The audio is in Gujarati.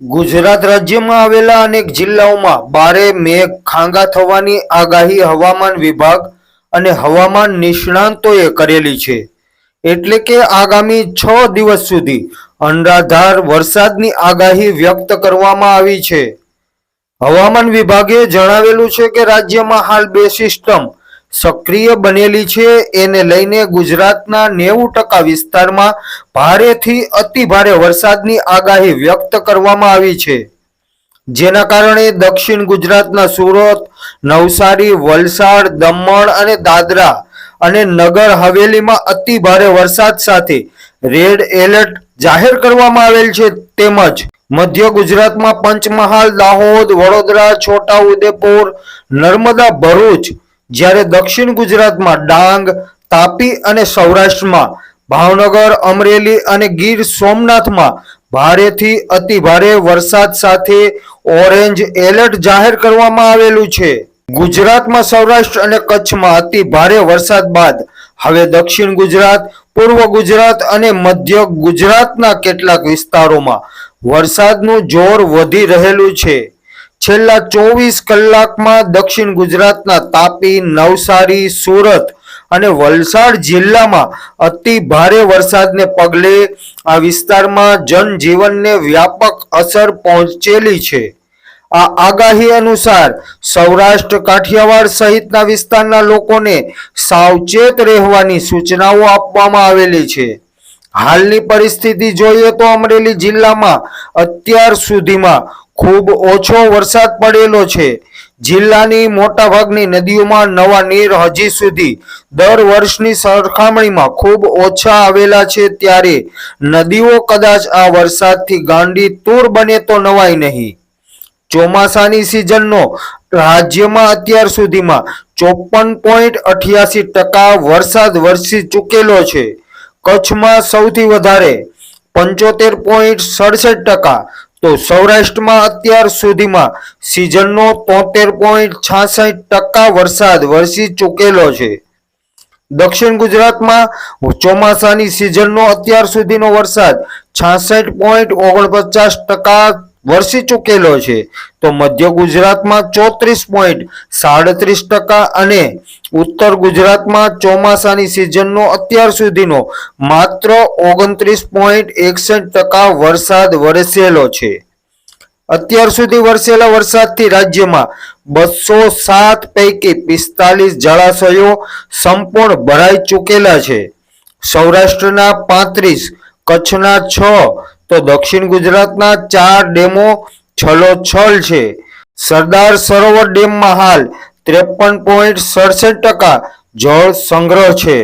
ગુજરાત રાજ્યમાં આવેલા અનેક જિલ્લાઓમાં ભારે મેઘ ખાંગા થવાની આગાહી હવામાન વિભાગ અને હવામાન નિષ્ણાંતોએ કરેલી છે। એટલે કે આગામી 6 દિવસ સુધી અનરાધાર વરસાદની આગાહી વ્યક્ત કરવામાં આવી છે। હવામાન વિભાગે જણાવેલું છે કે રાજ્યમાં હાલ 2 સિસ્ટમ સક્રિય બનેલી છે। એને લઈને ગુજરાતના 90% વિસ્તારમાં ભારેથી અતિ ભારે વરસાદની આગાહી વ્યક્ત કરવામાં આવી છે। જેના કારણે દક્ષિણ ગુજરાતના સુરત, નવસારી, વલસાડ, દમણ અને દાદરા અને નગર હવેલીમાં અતિ ભારે વરસાદ સાથે રેડ એલર્ટ જાહેર કરવામાં આવેલ છે। તેમજ મધ્ય ગુજરાતમાં પંચમહાલ, દાહોદ, વડોદરા, છોટાઉદેપુર, નર્મદા, ભરૂચ, જ્યારે દક્ષિણ ગુજરાતમાં ડાંગ, તાપી અને સૌરાષ્ટ્રમાં ભાવનગર, અમરેલી અને ગીર સોમનાથમાં ભારેથી અતિ ભારે વરસાદ સાથે ઓરેન્જ એલર્ટ જાહેર કરવામાં આવેલું છે। ગુજરાતમાં સૌરાષ્ટ્ર અને કચ્છમાં અતિ ભારે વરસાદ બાદ હવે દક્ષિણ ગુજરાત, પૂર્વ ગુજરાત અને મધ્ય ગુજરાતના કેટલાક વિસ્તારોમાં વરસાદનું જોર વધી રહેલું છે। છેલ્લા 24 કલાકમાં દક્ષિણ ગુજરાતના તાપી, નવસારી, સુરત અને વલસાડ જિલ્લામાં અતિ ભારે વરસાદને પગલે આ વિસ્તારમાં જનજીવનને વ્યાપક અસર પહોંચેલી છે। આ આગાહી અનુસાર સૌરાષ્ટ્ર, કાઠિયાવાડ સહિતના વિસ્તારના લોકોને સાવચેત રહેવાની સૂચનાઓ આપવામાં આવેલી છે। હાલની પરિસ્થિતિ જોઈએ તો અમરેલી જિલ્લામાં અત્યાર સુધીમાં ખૂબ ઓછો વરસાદ પડેલો છે। જિલ્લાની મોટાભાગની નદીઓમાં નવા નીર હજી સુધી દર વર્ષની સરખામણીમાં ખૂબ ઓછા આવેલા છે। ત્યારે નદીઓ કદાચ આ વરસાદથી ગાંડી તૂર બને તો નવાઈ નહીં। ચોમાસાની સિઝનનો રાજ્યમાં અત્યાર સુધીમાં 54.88% વરસાદ વરસી ચૂકેલો છે। કચ્છમાં સૌથી વધારે 75.67%, તો સૌરાષ્ટ્રમાં અત્યાર સુધીમાં સિઝનનો 73.66% વરસાદ વરસી ચૂકેલો છે। દક્ષિણ ગુજરાતમાં ચોમાસાની સિઝનનો અત્યાર સુધીનો વરસાદ 66.49% વરસી ચૂકેલો છે, તો મધ્ય ગુજરાતમાં 34.37% અને ઉત્તર ગુજરાતમાં ચોમાસાની સિઝનનો અત્યાર સુધીનો માત્ર 29.61% વરસાદ વરસેલો છે। અત્યાર સુધી વરસેલા વરસાદથી રાજ્યમાં 207 પૈકી 45 જળાશયો સંપૂર્ણ ભરાઈ ચૂકેલા છે। સૌરાષ્ટ્રના 35, કચ્છના 6, તો દક્ષિણ ગુજરાતના 4 ડેમો છલોછલ છે। સરદાર સરોવર ડેમમાં હાલ 53.67% જળ સંગ્રહ છે।